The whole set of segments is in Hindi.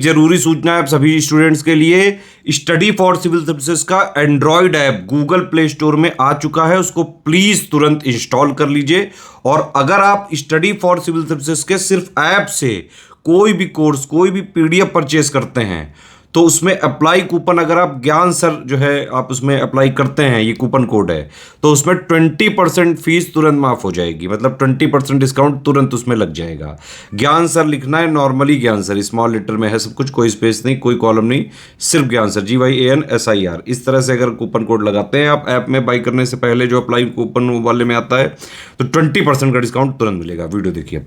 जरूरी सूचना है आप सभी स्टूडेंट्स के लिए, स्टडी फॉर सिविल सर्विसेज का Android app Google play store में आ चुका है, उसको प्लीज तुरंत इंस्टॉल कर लीजिए। और अगर आप स्टडी फॉर सिविल सर्विसेज के सिर्फ ऐप से कोई भी कोर्स, कोई भी पीडीएफ परचेज करते हैं तो उसमें अप्लाई कूपन, अगर आप ज्ञान सर जो है आप उसमें अप्लाई करते हैं, ये कूपन कोड है, तो उसमें 20% फीस तुरंत माफ हो जाएगी, मतलब 20% डिस्काउंट तुरंत उसमें लग जाएगा। ज्ञान सर लिखना है, नॉर्मली ज्ञान सर स्मॉल लेटर में है सब कुछ, कोई स्पेस नहीं, कोई कॉलम नहीं, सिर्फ ज्ञान सर, GYANSIR। इस तरह से अगर कूपन कोड लगाते हैं आप ऐप में बाई करने से पहले, जो अप्लाई कूपन वाले में आता है, तो 20% का डिस्काउंट तुरंत मिलेगा। वीडियो देखिए।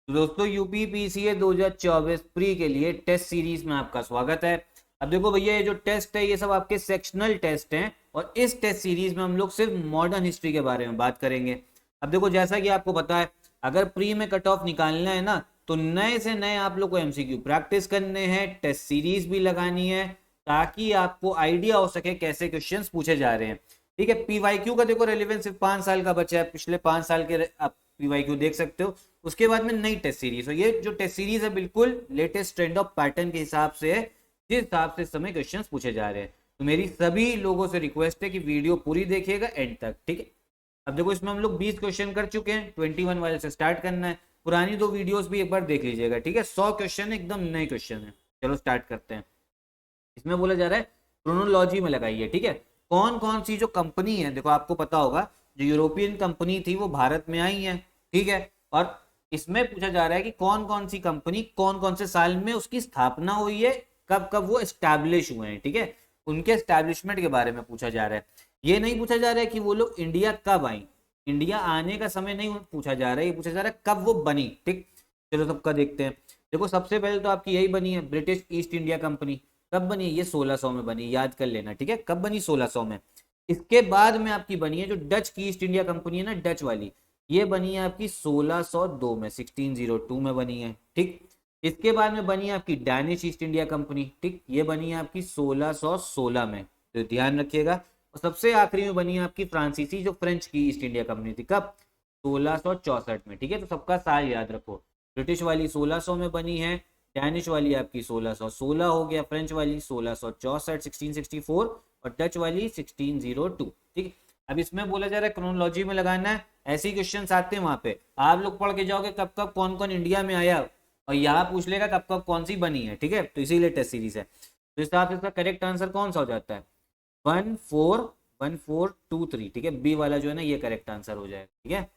तो दोस्तों यूपी पीसीए 2024 प्री के लिए टेस्ट सीरीज में आपका स्वागत है। अब देखो भैया, ये जो टेस्ट है ये सब आपके सेक्शनल टेस्ट हैं और इस टेस्ट सीरीज में हम लोग सिर्फ मॉडर्न हिस्ट्री के बारे में बात करेंगे। अब देखो, जैसा कि आपको पता है, अगर प्री में कट ऑफ निकालना है ना, तो नए से नए आप लोग को एमसीक्यू प्रैक्टिस करने हैं, टेस्ट सीरीज भी लगानी है, ताकि आपको आइडिया हो सके कैसे क्वेश्चंस पूछे जा रहे हैं। ठीक है, पीवाईक्यू का देखो रेलिवेंस सिर्फ 5 साल का बचा है, पिछले 5 साल के आप पीवाईक्यू देख सकते हो। उसके बाद में नई टेस्ट सीरीज, और ये जो टेस्ट सीरीज है बिल्कुल लेटेस्ट ट्रेंड ऑफ पैटर्न के हिसाब से है, जिस हिसाब से इस समय क्वेश्चंस पूछे जा रहे हैं। तो मेरी सभी लोगों से रिक्वेस्ट है कि वीडियो पूरी देखिएगा एंड तक, ठीक है। अब देखो, इसमें हम लोग 20 क्वेश्चन कर चुके हैं, 21 वाले से स्टार्ट करना है। पुरानी 2 वीडियोस भी एक बार देख लीजिएगा, ठीक है। 100 क्वेश्चन एकदम नए क्वेश्चन है। चलो स्टार्ट करते हैं। इसमें बोला जा रहा है क्रोनोलॉजी में लगाइए, ठीक है। कौन कौन सी जो कंपनी है, देखो आपको पता होगा, जो यूरोपियन कंपनी थी वो भारत में आई है, ठीक है। और इसमें पूछा जा रहा है कि कौन कौन सी कंपनी कौन कौन से साल में उसकी स्थापना हुई है, कब कब वो एस्टैब्लिश हुए हैं, ठीक है। उनके एस्टैब्लिशमेंट के बारे में पूछा जा रहा है। ये नहीं पूछा जा रहा है कि वो लोग इंडिया कब आई, इंडिया आने का समय नहीं पूछा जा रहा है, ये पूछा जा रहा है कब वो बनी, ठीक। चलो सबका देखते हैं। देखो, सबसे पहले तो आपकी यही बनी है, ब्रिटिश ईस्ट इंडिया कंपनी। कब बनी है? ये 1600 में बनी, याद कर लेना, ठीक है। कब बनी? 1600 में। इसके बाद में आपकी बनी है जो डच की ईस्ट इंडिया कंपनी है ना, डच वाली, ये बनी है आपकी 1602 में, 1602 में बनी है, ठीक। इसके बाद में बनी है आपकी डैनिश ईस्ट इंडिया कंपनी, ठीक, ये बनी है आपकी 1616 में, तो ध्यान रखिएगा। और सबसे आखिरी में बनी है आपकी फ्रांसीसी जो फ्रेंच की ईस्ट इंडिया कंपनी थी, कब? 1664 में, ठीक है। तो सबका साल याद रखो। ब्रिटिश वाली 1600 में बनी है, डैनिश वाली आपकी 1616 हो गया, फ्रेंच वाली 1664 1664 और डच वाली 1602, ठीक। अब इसमें बोला जा रहा है क्रोनोलॉजी में लगाना है, ऐसे क्वेश्चन आते हैं वहां पे, आप लोग पढ़ के जाओगे कब कब कौन कौन इंडिया में आया, और यहाँ पूछ लेगा कब कब कौन सी बनी है, ठीक है। तो इसीलिए टेस्ट सीरीज है। तो इस हिसाब से इसका करेक्ट आंसर कौन सा हो जाता है? 141423, ठीक है। बी वाला जो है ना, ये करेक्ट आंसर हो जाएगा, ठीक है।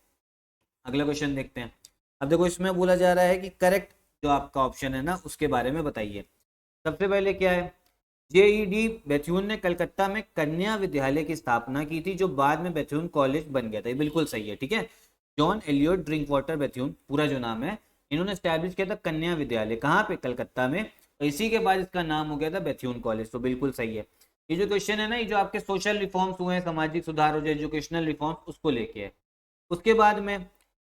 अगला क्वेश्चन देखते हैं। अब देखो, इसमें बोला जा रहा है कि करेक्ट जो आपका ऑप्शन है ना, उसके बारे में बताइए। सबसे पहले क्या है? जेईडी बेथ्यून ने कलकत्ता में कन्या विद्यालय की स्थापना की थी, जो बाद में बेथ्यून कॉलेज बन गया था, ये बिल्कुल सही है, ठीक है। John Elliott drink water Bethune पूरा जो नाम है, इन्होंने स्टैब्लिश किया था कन्या विद्यालय, कहाँ पे? कलकत्ता में। और इसी के बाद इसका नाम हो गया था बेथ्यून कॉलेज, तो बिल्कुल सही है। ये जो क्वेश्चन है ना, ये जो आपके सोशल रिफॉर्म्स हुए हैं, सामाजिक सुधार हो जाए, एजुकेशनल रिफॉर्म्स, उसको लेके है। उसके बाद में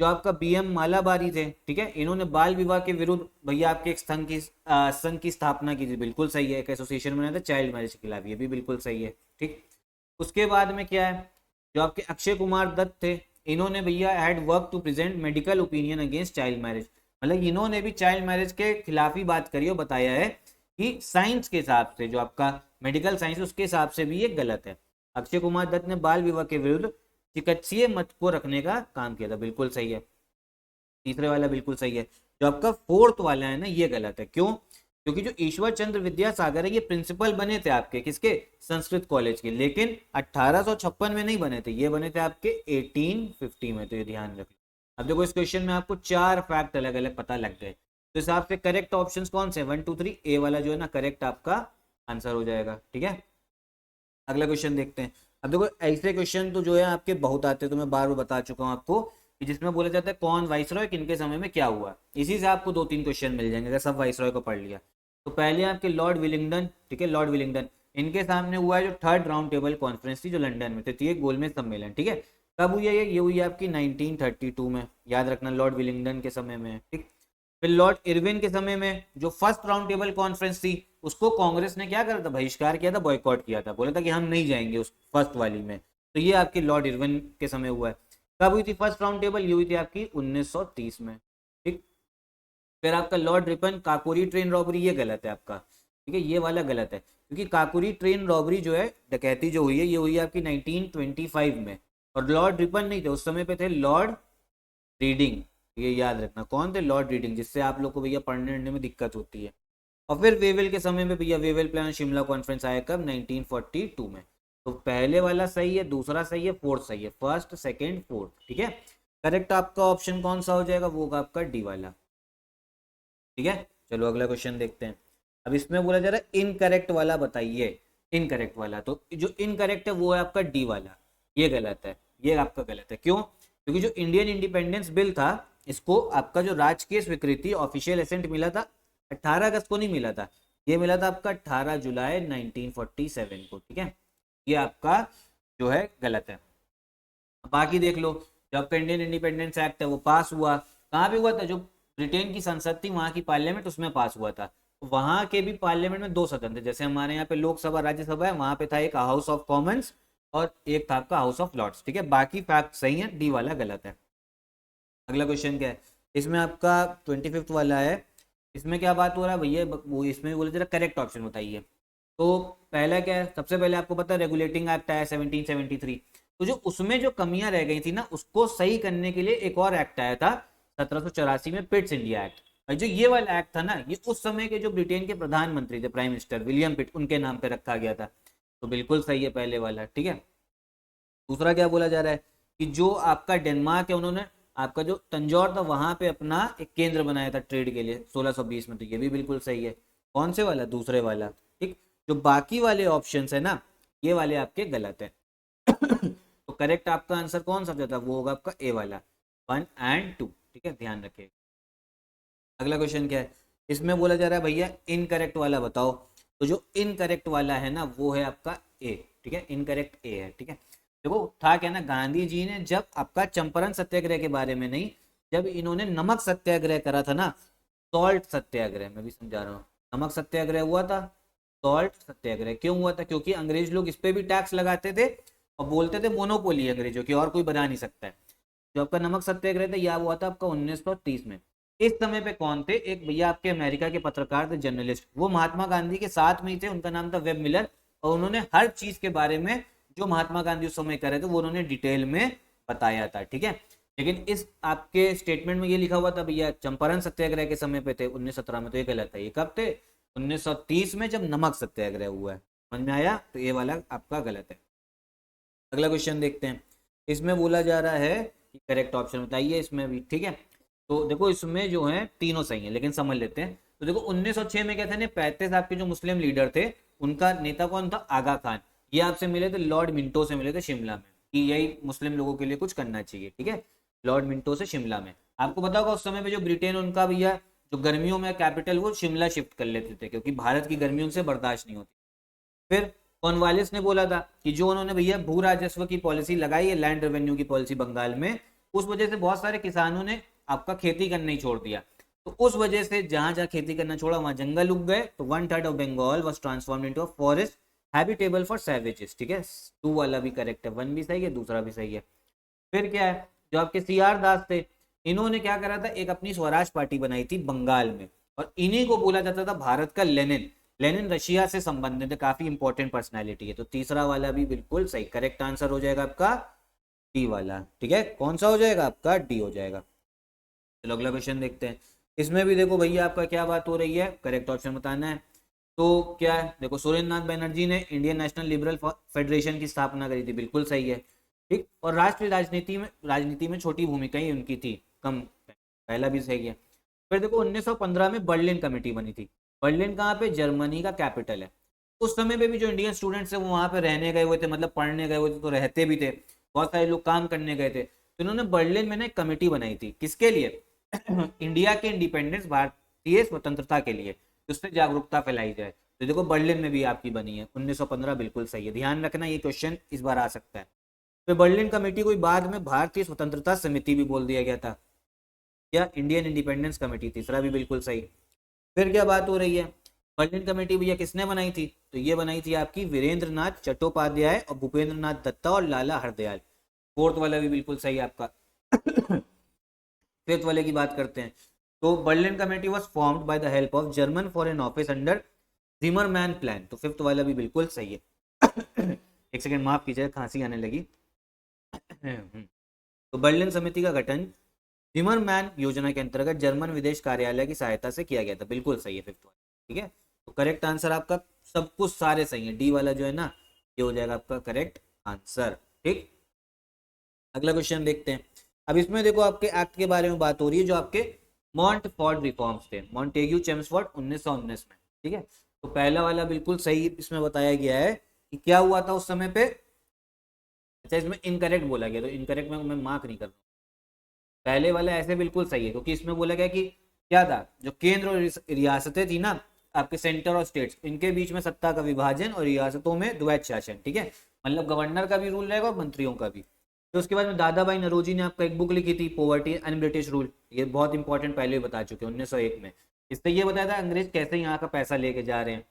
जो आपका बीएम मालाबारी थे, ठीक है, इन्होंने बाल विवाह के विरुद्ध भैया आपके एक संघ की स्थापना की थी, बिल्कुल सही है। एक एसोसिएशन बनाया था चाइल्ड मैरिज के खिलाफ, ये भी बिल्कुल सही है, ठीक। उसके बाद में क्या है? जो आपके अक्षय कुमार दत्त थे, इन्होंने भैया had work to present medical opinion against child marriage, मतलब इन्होंने भी चाइल्ड मैरिज के खिलाफ ही बात करी और बताया है कि साइंस के हिसाब से, जो आपका मेडिकल साइंस उसके हिसाब से भी ये गलत है। अक्षय कुमार दत्त ने बाल विवाह के विरुद्ध चिकित्सीय मत को रखने का काम किया था, बिल्कुल सही है। तीसरे वाला बिल्कुल सही है। जो आपका फोर्थ वाला है ना, ये गलत है। क्यों? क्योंकि जो ईश्वर चंद्र विद्यासागर है, ये प्रिंसिपल बने थे आपके किसके? संस्कृत कॉलेज के, लेकिन 1856 में नहीं बने थे, ये बने थे आपके 1850 में, तो ये ध्यान रखें। अब देखो, इस क्वेश्चन में आपको 4 फैक्ट अलग अलग पता लग गए, तो हिसाब से करेक्ट ऑप्शन कौन से? 1 2 3, ए वाला जो है ना करेक्ट आपका आंसर हो जाएगा, ठीक है। अगला क्वेश्चन देखते हैं। अब देखो, ऐसे क्वेश्चन तो जो है आपके बहुत आते हैं, तो मैं बार बार बता चुका हूँ आपको, कि जिसमें बोला जाता है कौन वाइसरॉय, किनके समय में क्या हुआ, इसी से आपको 2-3 क्वेश्चन मिल जाएंगे अगर सब वाइसरॉय को पढ़ लिया। तो पहले आपके लॉर्ड विलिंगडन, ठीक है, लॉर्ड विलिंगडन, इनके सामने हुआ है जो 3rd राउंड टेबल कॉन्फ्रेंस थी, जो लंदन में थी, गोलमेज सम्मेलन, ठीक है। कब हुई है ये हुई है आपकी 1932 में, याद रखना, लॉर्ड विलिंगडन के समय में, ठीक। फिर लॉर्ड इरविन के समय में जो फर्स्ट राउंड टेबल कॉन्फ्रेंस थी, उसको कांग्रेस ने क्या करा था? बहिष्कार किया था, बॉयकॉट किया था, बोला था कि हम नहीं जाएंगे उस फर्स्ट वाली में। तो ये आपके लॉर्ड इरविन के समय हुआ है। कब हुई थी फर्स्ट राउंड टेबल? ये हुई थी आपकी 1930 में, ठीक। फिर आपका Lord Ripon Kakori train robbery, ये गलत है आपका, ठीक है, ये वाला गलत है, क्योंकि काकोरी ट्रेन रॉबरी जो है, डकैती जो हुई है, ये हुई है आपकी 1925 में, और लॉर्ड रिपन नहीं थे उस समय पे, थे लॉर्ड रीडिंग, ये याद रखना। कौन थे? लॉर्ड रीडिंग, जिससे आप लोग को भैया पढ़ने वढ़ने में दिक्कत होती है। और फिर वेवेल के समय में भैया, वेवेल प्लान शिमला कॉन्फ्रेंस आया कब? 1942 में। तो पहले वाला सही है, दूसरा सही है, फोर्थ सही है, फर्स्ट सेकंड फोर्थ, ठीक है। करेक्ट आपका ऑप्शन कौन सा हो जाएगा? वो होगा आपका डी वाला, ठीक है। चलो अगला क्वेश्चन देखते हैं। अब इसमें बोला जा रहा है इनकरेक्ट वाला बताइए, इनकरेक्ट वाला, तो जो इनकरेक्ट है वो है आपका डी वाला, ये गलत है, ये आपका गलत है। क्यों? क्योंकि जो इंडियन इंडिपेंडेंस बिल था, इसको आपका जो राजकीय स्वीकृति ऑफिशियल एसेंट मिला था 18 अगस्त को नहीं मिला था, ये मिला था आपका 18 जुलाई 1947 को, ठीक है। ये आपका जो है गलत है। बाकी देख लो, जो आपका इंडियन इंडिपेंडेंस एक्ट है वो पास हुआ, कहाँ पे हुआ था? जो ब्रिटेन की संसद थी वहां की पार्लियामेंट, उसमें पास हुआ था। वहां के भी पार्लियामेंट में दो सदन थे, जैसे हमारे यहाँ पे लोकसभा राज्यसभा है, वहां पे था एक हाउस ऑफ कॉमन्स और एक था आपका हाउस ऑफ लॉर्ड्स, ठीक है। बाकी फैक्ट सही है, डी वाला गलत है। अगला क्वेश्चन क्या है? इसमें आपका 25th वाला है, इसमें क्या बात हो रहा है भैया? वो इसमें बोले जरा करेक्ट ऑप्शन बताइए। तो पहला क्या है? सबसे पहले आपको पता है रेगुलेटिंग एक्ट आया 1773, तो जो उसमें जो कमियां रह गई थी ना, उसको सही करने के लिए एक और एक्ट आया था 1784 में, पिट्स इंडिया एक्ट। और जो ये वाला एक्ट था ना, ये उस समय के जो ब्रिटेन के प्रधानमंत्री थे, प्राइम मिनिस्टर विलियम पिट, उनके नाम पे रखा गया था। तो बिल्कुल सही है पहले वाला, ठीक है। दूसरा क्या बोला जा रहा है कि जो आपका डेनमार्क है, उन्होंने आपका जो तंजौर था वहां पे अपना एक केंद्र बनाया था ट्रेड के लिए 1620 में, तो ये भी बिल्कुल सही है। कौन से वाला? दूसरे वाला, ठीक। जो बाकी वाले ऑप्शंस है ना, ये वाले आपके गलत है। तो करेक्ट आपका आंसर कौन सा जाता है? वो होगा आपका ए वाला, 1 और 2, ठीक है, ध्यान रखिए। अगला क्वेश्चन क्या है? इसमें बोला जा रहा है भैया इनकरेक्ट वाला बताओ। तो जो इनकरेक्ट वाला है ना, वो है आपका ए, ठीक है, इनकरेक्ट ए है, ठीक है। देखो था क्या ना, गांधी जी ने जब आपका चंपारण सत्याग्रह के बारे में नहीं, जब इन्होंने नमक सत्याग्रह करा था ना, सॉल्ट सत्याग्रह, मैं भी समझा रहा हूँ, नमक सत्याग्रह हुआ था, सॉल्ट सत्याग्रह क्यों हुआ था? क्योंकि अंग्रेज लोग इस पे भी टैक्स लगाते थे और बोलते थे मोनोपोली अंग्रेजों की, और कोई बना नहीं सकता है। जो आपका नमक सत्याग्रह था, यह हुआ था आपका 1930 में। इस समय पे कौन थे? एक भैया आपके अमेरिका के पत्रकार थे, जर्नलिस्ट, वो महात्मा गांधी के साथ में ही थे, उनका नाम था वेब मिलर, और उन्होंने हर चीज के बारे में जो महात्मा गांधी उस समय कर रहे थे वो उन्होंने डिटेल में बताया था, ठीक है। लेकिन इस आपके स्टेटमेंट में ये लिखा हुआ था भैया चंपारण सत्याग्रह के समय पे थे 1917 में, तो ये गलत है। ये कब थे? 1930 में, जब नमक सत्याग्रह हुआ है। समझ में आया? तो ये वाला आपका गलत है। अगला क्वेश्चन देखते हैं। इसमें बोला जा रहा है कि करेक्ट ऑप्शन बताइए इसमें भी, ठीक है। तो देखो इसमें जो है तीनों सही है, लेकिन समझ लेते हैं। तो देखो 1906 में क्या था ना, 35 आपके जो मुस्लिम लीडर थे, उनका नेता कौन था? आगा खान। ये आपसे मिले थे, लॉर्ड मिंटो से मिले थे शिमला में, कि यही मुस्लिम लोगों के लिए कुछ करना चाहिए, ठीक है। लॉर्ड मिंटो से शिमला में। आपको पता होगा उस समय पे जो ब्रिटेन, उनका भैया जो गर्मियों में कैपिटल वो शिमला शिफ्ट कर लेते थे, क्योंकि भारत की गर्मी उनसे बर्दाश्त नहीं होती। फिर कॉर्नवालिस ने बोला था कि जो उन्होंने भैया भू राजस्व की पॉलिसी लगाई है, लैंड रेवेन्यू की पॉलिसी बंगाल में, उस वजह से बहुत सारे किसानों ने आपका खेती करना ही छोड़ दिया। तो उस वजह से जहां जहां खेती करना छोड़ा वहां जंगल उग गए, तो 1/3 of Bengal was transformed into a forest habitable for savages, ठीक है। 2 वाला भी करेक्ट है, 1 भी सही है, दूसरा भी सही है। फिर क्या है, जो आपके सीआर दास थे, इन्होंने क्या करा था, एक अपनी स्वराज पार्टी बनाई थी बंगाल में, और इन्हीं को बोला जाता था भारत का लेनिन। लेनिन रशिया से संबंधित है, काफी इंपॉर्टेंट पर्सनैलिटी है। तो तीसरा वाला भी बिल्कुल सही, करेक्ट आंसर हो जाएगा आपका डी वाला, ठीक है। कौन सा हो जाएगा? आपका डी हो जाएगा। चलो अगला क्वेश्चन देखते हैं। इसमें भी देखो भैया आपका क्या बात हो रही है, करेक्ट ऑप्शन बताना है। तो क्या है, देखो सुरेंद्र नाथ बनर्जी ने इंडियन नेशनल लिबरल फेडरेशन की स्थापना करी थी, बिल्कुल सही है, ठीक। और राष्ट्रीय राजनीति में छोटी भूमिका ही उनकी थी, कम, पहला भी सही है। फिर देखो 1915 में बर्लिन कमेटी बनी थी। बर्लिन कहाँ पे? जर्मनी का कैपिटल है। उस समय पे भी जो इंडियन स्टूडेंट्स है वो वहां पे रहने गए हुए थे, मतलब पढ़ने गए हुए थे, तो रहते भी थे, बहुत सारे लोग काम करने गए थे। तो इन्होंने बर्लिन में ना एक कमेटी बनाई थी, किसके लिए? इंडिया के इंडिपेंडेंस, भारतीय स्वतंत्रता के लिए, उससे जागरूकता फैलाई जाए। तो देखो बर्लिन में भी आपकी बनी है, 1915 बिल्कुल सही है, ध्यान रखना ये क्वेश्चन इस बार आ सकता है। तो बर्लिन कमेटी को बाद में भारतीय स्वतंत्रता समिति भी बोल दिया गया था, या इंडियन इंडिपेंडेंस कमेटी, तीसरा भी बिल्कुल सही। फिर क्या बात हो रही है, बर्लिन कमेटी भैया किसने बनाई थी? तो ये बनाई थी आपकी वीरेंद्र नाथ चट्टोपाध्याय और भूपेंद्र नाथ दत्ता और लाला हरदयाल। फोर्थ वाला भी बिल्कुल सही आपका। फिफ्थ वाले की बात करते हैं। तो Berlin committee was formed by the help of German foreign office under Zimmerman plan. तो फिफ्थ वाला भी बिल्कुल सही है। एक सेकंड माफ कीजिए, खांसी आने लगी। तो बर्लिन समिति का गठन जिमरमैन योजना के अंतर्गत जर्मन विदेश कार्यालय की सहायता से किया गया था। बिल्कुल सही है फिफ्थ वाला, ठीक है। तो करेक्ट आंसर आपका सब कुछ सारे सही है, डी वाला जो है ना ये हो जाएगा आपका करेक्ट आंसर, ठीक। अगला क्वेश्चन देखते हैं। अब इसमें देखो आपके एक्ट के बारे में बात हो रही है जो आपके मॉन्टफोर्ट रिफॉर्म्स थे, मॉन्टेग्यू चेम्सफोर्ड 1919 में, ठीक है। तो पहला वाला बिल्कुल सही इसमें बताया गया है कि क्या हुआ था उस समय पे। अच्छा, इसमें इनकरेक्ट बोला गया, तो इनकरेक्ट में मैं मार्क नहीं कर रहा हूँ। पहले वाला ऐसे बिल्कुल सही है क्योंकि इसमें बोला गया कि क्या था, जो केंद्र और रियासतें थी ना आपके सेंटर और स्टेट्स, इनके बीच में सत्ता का विभाजन और रियासतों में द्वैत शासन, ठीक है। मतलब गवर्नर का भी रूल रहेगा और मंत्रियों का भी। तो उसके बाद में दादा भाई नौरोजी ने आपका एक बुक लिखी थी पॉवर्टी एंड ब्रिटिश रूल, ये बहुत इंपॉर्टेंट, पहले भी बता चुके हैं 1901 में। इससे ये बताया था अंग्रेज कैसे यहाँ का पैसा लेके जा रहे हैं।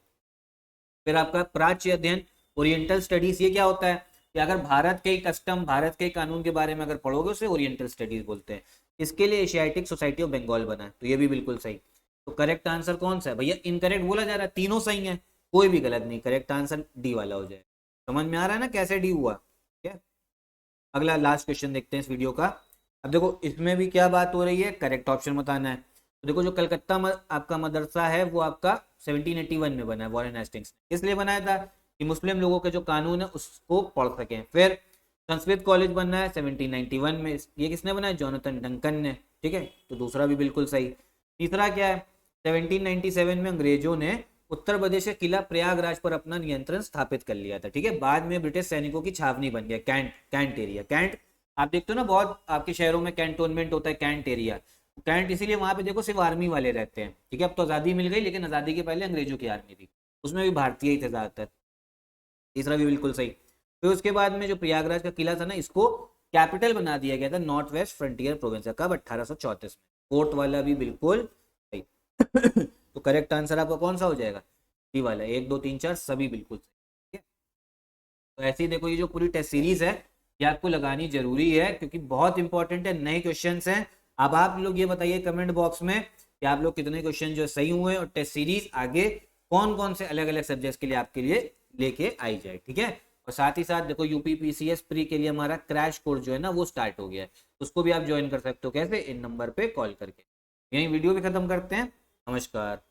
फिर आपका प्राच्य अध्ययन ओरिएंटल स्टडीज, ये क्या होता है कि अगर भारत के कस्टम भारत के कानून के बारे में अगर पढ़ोगे उसे ओरिएंटल स्टडीज बोलते हैं। इसके लिए एशियाटिक सोसाइटी ऑफ बंगाल बना है, तो ये भी बिल्कुल सही। तो करेक्ट आंसर कौन सा है भैया, इनकरेक्ट बोला जा रहा है, तीनों सही है, कोई भी गलत नहीं, करेक्ट आंसर डी वाला हो जाए। समझ में आ रहा है ना कैसे डी हुआ, ठीक है। अगला लास्ट क्वेश्चन देखते हैं इस वीडियो का। अब देखो इसमें भी क्या बात हो रही है, करेक्ट ऑप्शन बताना है। तो देखो जो कलकत्ता आपका मदरसा है वो आपका 1781 में बना है, वॉरेन हेस्टिंग्स ने इसलिए बनाया था कि मुस्लिम लोगों के जो कानून है उसको पढ़ सकें। फिर संस्कृत कॉलेज बनना है 1791 में, ये किसने बनाया, जोनाथन डंकन ने, ठीक है। तो दूसरा भी बिल्कुल सही। तीसरा क्या है, 1797 में अंग्रेजों ने उत्तर प्रदेश के किला प्रयागराज पर अपना नियंत्रण स्थापित कर लिया था, ठीक है। बाद में ब्रिटिश सैनिकों की छावनी बन गया कैंट एरिया। कैंट आप देखते हो ना बहुत आपके शहरों में कैंटोनमेंट होता है, कैंट एरिया। कैंट इसीलिए वहां पे देखो सिर्फ आर्मी वाले रहते हैं, ठीक है। अब तो आज़ादी मिल गई लेकिन आज़ादी के पहले अंग्रेजों की आर्मी थी, उसमें भी भारतीय ही थे ज़्यादातर। तीसरा भी बिल्कुल सही। फिर उसके बाद में जो प्रयागराज का किला था ना इसको कैपिटल बना दिया गया था नॉर्थ वेस्ट फ्रंटियर प्रोविंस का, कब 1834 में। फोर्थ वाला भी बिल्कुल सही। तो करेक्ट आंसर आपका कौन सा हो जाएगा, डी वाला, 1 2 3 4 सभी बिल्कुल सही, ठीक है। तो ऐसे ही देखो ये जो पूरी टेस्ट सीरीज है ये आपको लगानी जरूरी है क्योंकि बहुत इंपॉर्टेंट है, नए क्वेश्चंस हैं। अब आप लोग ये बताइए कमेंट बॉक्स में कि आप लोग कितने क्वेश्चन जो सही हुए और टेस्ट सीरीज आगे कौन कौन से अलग अलग सब्जेक्ट के लिए आपके लिए लेके आई जाए, ठीक है। और साथ ही साथ देखो यूपी पीसीएस प्री के लिए हमारा क्रैश कोर्स जो है ना वो स्टार्ट हो गया है, उसको भी आप ज्वाइन कर सकते हो, कैसे, इन नंबर पे कॉल करके। यही वीडियो भी खत्म करते हैं, नमस्कार।